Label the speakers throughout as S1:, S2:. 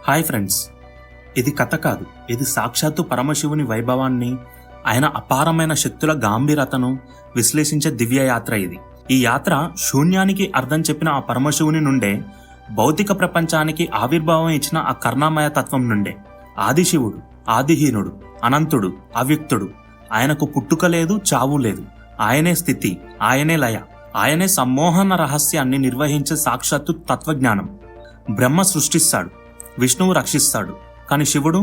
S1: Hi friends, ఇది కథ కాదు, ఇది సాక్షాత్తు పరమశివుని వైభవాన్ని, ఆయన అపారమైన శక్తుల గాంభీరతను విశ్లేషించే దివ్య యాత్ర ఇది. ఈ యాత్ర శూన్యానికి అర్థం చెప్పిన ఆ పరమశివుని నుండే, భౌతిక ప్రపంచానికి ఆవిర్భావం ఇచ్చిన ఆ కరుణామయ తత్వం నుండే. ఆదిశివుడు, ఆదిహీనుడు, అనంతుడు, అవ్యక్తుడు. ఆయనకు పుట్టుక లేదు, చావు లేదు. ఆయనే స్థితి, ఆయనే లయ, ఆయనే సమ్మోహన రహస్యాన్ని నిర్వహించే సాక్షాత్తు తత్వజ్ఞానం. బ్రహ్మ సృష్టిస్తాడు, విష్ణువు రక్షిస్తాడు, కాని శివుడు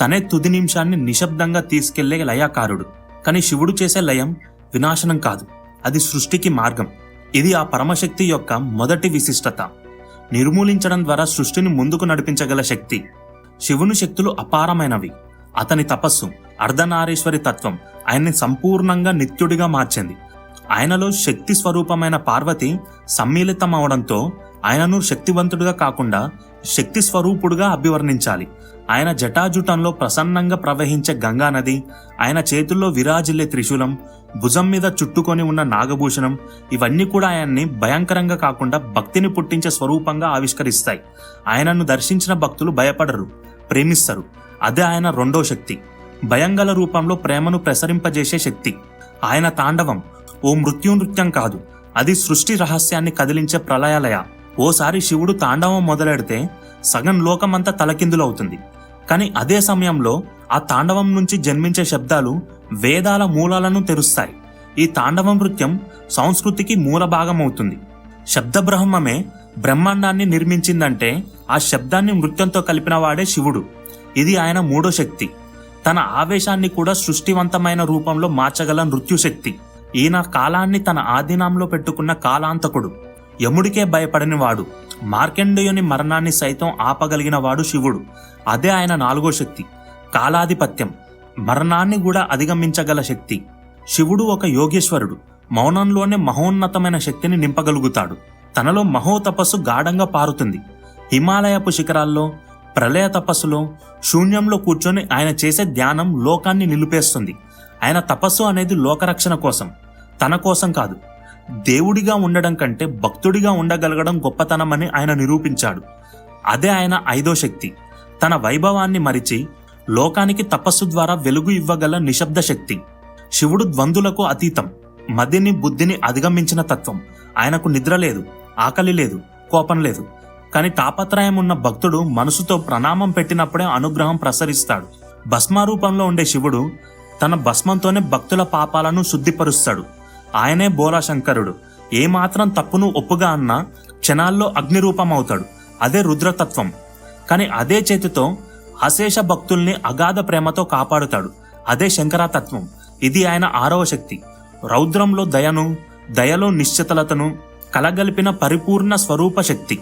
S1: తనే తుది నిమిషాన్ని నిశ్శబ్దంగా తీసుకెళ్లే లయకారుడు. కాని శివుడు చేసే లయం వినాశనం కాదు, అది సృష్టికి మార్గం. ఇది ఆ పరమశక్తి యొక్క మొదటి విశిష్టత. నిర్మూలించడం ద్వారా సృష్టిని ముందుకు నడిపించగల శక్తి. శివుని శక్తులు అపారమైనవి. అతని తపస్సు, అర్ధనారీశ్వరి తత్వం ఆయన్ని సంపూర్ణంగా నిత్యుడిగా మార్చింది. ఆయనలో శక్తి స్వరూపమైన పార్వతి సమ్మిళితమవడంతో ఆయనను శక్తివంతుడిగా కాకుండా శక్తి స్వరూపుడుగా అభివర్ణించాలి. ఆయన జటాజుటంలో ప్రసన్నంగా ప్రవహించే గంగా నది, ఆయన చేతుల్లో విరాజిల్లే త్రిశూలం, భుజం మీద చుట్టుకొని ఉన్న నాగభూషణం, ఇవన్నీ కూడా ఆయన్ని భయంకరంగా కాకుండా భక్తిని పుట్టించే స్వరూపంగా ఆవిష్కరిస్తాయి. ఆయనను దర్శించిన భక్తులు భయపడరు, ప్రేమిస్తారు. అదే ఆయన రెండో శక్తి, భయంగల రూపంలో ప్రేమను ప్రసరింపజేసే శక్తి. ఆయన తాండవం ఓ మృత్యునృత్యం కాదు, అది సృష్టి రహస్యాన్ని కదిలించే ప్రళయాలయ. ఓసారి శివుడు తాండవం మొదలెడితే సగం లోకమంతా తలకిందులవుతుంది. కానీ అదే సమయంలో ఆ తాండవం నుంచి జన్మించే శబ్దాలు వేదాల మూలాలను తెరుస్తాయి. ఈ తాండవ నృత్యం సంస్కృతికి మూల భాగమవుతుంది. శబ్ద బ్రహ్మమే బ్రహ్మాండాన్ని నిర్మించిందంటే ఆ శబ్దాన్ని నృత్యంతో కలిపిన వాడే శివుడు. ఇది ఆయన మూడో శక్తి. తన ఆవేశాన్ని కూడా సృష్టివంతమైన రూపంలో మార్చగల నృత్యుశక్తి. ఈయన కాలాన్ని తన ఆధీనంలో పెట్టుకున్న కాలాంతకుడు. యముడికే భయపడని వాడు, మార్కండేయుని మరణాన్ని సైతం ఆపగలిగిన వాడు శివుడు. అదే ఆయన నాలుగో శక్తి, కాలాధిపత్యం, మరణాన్ని కూడా అధిగమించగల శక్తి. శివుడు ఒక యోగేశ్వరుడు. మౌనంలోనే మహోన్నతమైన శక్తిని నింపగలుగుతాడు. తనలో మహో తపస్సు గాఢంగా పారుతుంది. హిమాలయపు శిఖరాల్లో, ప్రళయ తపస్సులో, శూన్యంలో కూర్చొని ఆయన చేసే ధ్యానం లోకాన్ని నిలిపేస్తుంది. ఆయన తపస్సు అనేది లోకరక్షణ కోసం, తన కోసం కాదు. దేవుడిగా ఉండడం కంటే భక్తుడిగా ఉండగలగడం గొప్పతనమని ఆయన నిరూపించాడు. అదే ఆయన ఐదో శక్తి, తన వైభవాన్ని మరిచి లోకానికి తపస్సు ద్వారా వెలుగు ఇవ్వగల నిశ్శబ్ద శక్తి. శివుడు ద్వంద్వులకు అతీతం, మదిని బుద్ధిని అధిగమించిన తత్వం. ఆయనకు నిద్ర లేదు, ఆకలి లేదు, కోపం లేదు. కానీ తాపత్రయం ఉన్న భక్తుడు మనసుతో ప్రణామం పెట్టినప్పుడే అనుగ్రహం ప్రసరిస్తాడు. భస్మారూపంలో ఉండే శివుడు తన భస్మంతోనే భక్తుల పాపాలను శుద్ధిపరుస్తాడు. ఆయనే బోలాశంకరుడు. ఏమాత్రం తప్పును ఒప్పుగా అన్నా క్షణాల్లో అగ్నిరూపం అవుతాడు. అదే రుద్రతత్వం. కానీ అదే చేతితో అశేష భక్తుల్ని అగాధ ప్రేమతో కాపాడుతాడు. అదే శంకరతత్వం. ఇది ఆయన ఆరవ శక్తి. రౌద్రంలో దయను, దయలో నిశ్చితలతను కలగలిపిన పరిపూర్ణ స్వరూప శక్తి.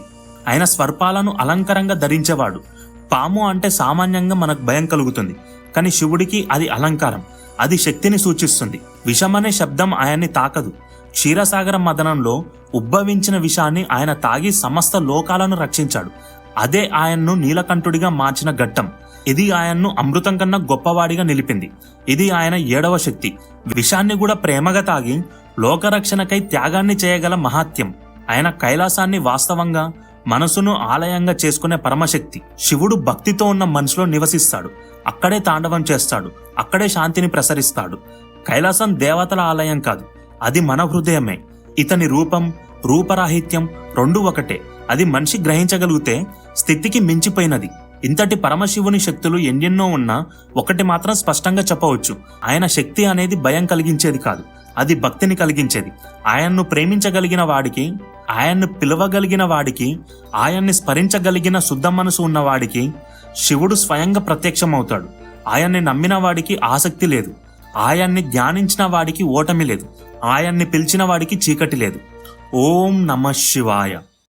S1: ఆయన స్వర్పాలను అలంకారంగా ధరించేవాడు. పాము అంటే సామాన్యంగా మనకు భయం కలుగుతుంది, కానీ శివుడికి అది అలంకారం. అది శక్తిని సూచిస్తుంది. విషమనే శబ్దం ఆయన్ని తాకదు. క్షీరసాగర మదనంలో ఉద్భవించిన విషాన్ని ఆయన తాగి సమస్త లోకాలను రక్షించాడు. అదే ఆయన్ను నీలకంఠుడిగా మార్చిన ఘట్టం. ఇది ఆయన్ను అమృతం కన్నా గొప్పవాడిగా నిలిపింది. ఇది ఆయన ఏడవ శక్తి. విషాన్ని కూడా ప్రేమగా తాగి లోకరక్షణకై త్యాగాన్ని చేయగల మహాత్యం. ఆయన కైలాసాన్ని వాస్తవంగా మనసును ఆలయంగా చేసుకునే పరమశక్తి. శివుడు భక్తితో ఉన్న మనసులో నివసిస్తాడు. అక్కడే తాండవం చేస్తాడు, అక్కడే శాంతిని ప్రసరిస్తాడు. కైలాసం దేవతల ఆలయం కాదు, అది మన హృదయమే. ఇతని రూపం, రూపరాహిత్యం రెండూ ఒకటే. అది మనిషి గ్రహించగలిగితే స్థితికి మించిపోయినది. ఇంతటి పరమశివుని శక్తులు ఎన్నెన్నో ఉన్నా ఒకటి మాత్రం స్పష్టంగా చెప్పవచ్చు, ఆయన శక్తి అనేది భయం కలిగించేది కాదు, అది భక్తిని కలిగించేది. ఆయన్ను ప్రేమించగలిగిన వాడికి, ఆయన్ను పిలవగలిగిన వాడికి, ఆయన్ని స్మరించగలిగిన శుద్ధ మనసు ఉన్నవాడికి శివుడు స్వయంగా ప్రత్యక్షమవుతాడు. ఆయన్ని నమ్మిన వాడికి ఆసక్తి లేదు, ఆయన్ని ధ్యానించిన వాడికి ఓటమి లేదు, ఆయన్ని పిలిచిన వాడికి చీకటి లేదు. ఓం నమః శివాయ.